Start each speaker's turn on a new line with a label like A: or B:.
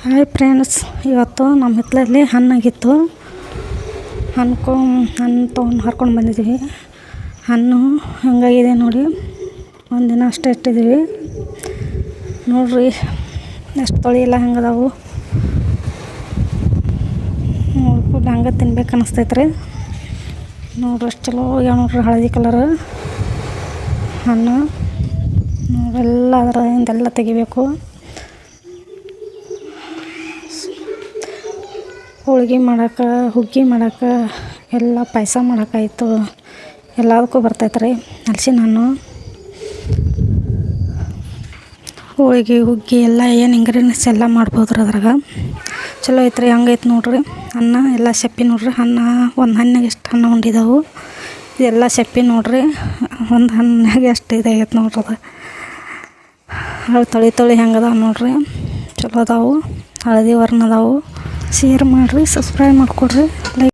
A: Hi friends, ಇವತ್ತು ನಮ್ಮ ಹಿತ್ತಲಲ್ಲಿ ಹಣ್ಣಾಗಿತ್ತು. ಹಣ್ಣು ತೊಗೊಂಡು ಹರ್ಕೊಂಡು ಬಂದಿದ್ದೀವಿ. ಹಣ್ಣು ಹೆಂಗಾಗಿದೆ ನೋಡಿ, ಒಂದಿನ ಅಷ್ಟೇ ಇಟ್ಟಿದ್ದೀವಿ. ನೋಡ್ರಿ ಎಷ್ಟು ತೊಳಿಯೆಲ್ಲ ಹೆಂಗದಾವು. ನೋಡ್ಕೊಂಡು ಹಂಗೆ ತಿನ್ಬೇಕು ಅನ್ನಿಸ್ತೈತ್ರಿ. ನೋಡ್ರಿ ಎಷ್ಟು ಚಲೋ ಆಗ್ಯಾವ ನೋಡ್ರಿ, ಹಳದಿ ಕಲರ್ ಹಣ್ಣು. ನೋಡ್ರೆಲ್ಲ ಅದರಿಂದೆಲ್ಲ ತೆಗಿಬೇಕು. ಹೋಳ್ಗೆ ಮಾಡೋಕೆ, ಹುಗ್ಗಿ ಮಾಡೋಕೆ, ಎಲ್ಲ ಪಾಯಸ ಮಾಡೋಕ್ಕಾಯ್ತು, ಎಲ್ಲದಕ್ಕೂ ಬರ್ತೈತೆ ರೀ ಹಲಸಿನ ಹಣ್ಣು. ಹೋಳಿಗೆ ಹುಗ್ಗಿ ಎಲ್ಲ ಏನು ಇಂಗ್ರೀಡಿಯೆಂಟ್ಸ್ ಎಲ್ಲ ಮಾಡ್ಬೋದು ರೀ ಅದ್ರಾಗ. ಚಲೋ ಐತ್ರಿ. ಹಂಗೈತೆ ನೋಡ್ರಿ ಅನ್ನ ಎಲ್ಲ ಸಪ್ಪಿ ನೋಡ್ರಿ. ಒಂದು ಹಣ್ಣಿಗೆ ಎಷ್ಟು ಹಣ್ಣು ಉಂಡಿದಾವು. ಇದೆಲ್ಲ ಸಪ್ಪಿ ನೋಡ್ರಿ. ಒಂದು ಹಣ್ಣಿಗೆ ಎಷ್ಟು ಇದಾಗೈತೆ ನೋಡ್ರಿ. ಅದು ತೊಳಿ ಹೆಂಗದಾವ ನೋಡ್ರಿ, ಚಲೋ ಅದಾವು, ಹಳದಿ ವರ್ಣ ಅದಾವು. ಶೇರ್ ಮಾಡಿರಿ, ಸಬ್ಸ್ಕ್ರೈಬ್ ಮಾಡಿಕೊಡ್ರಿ, ಲೈಕ್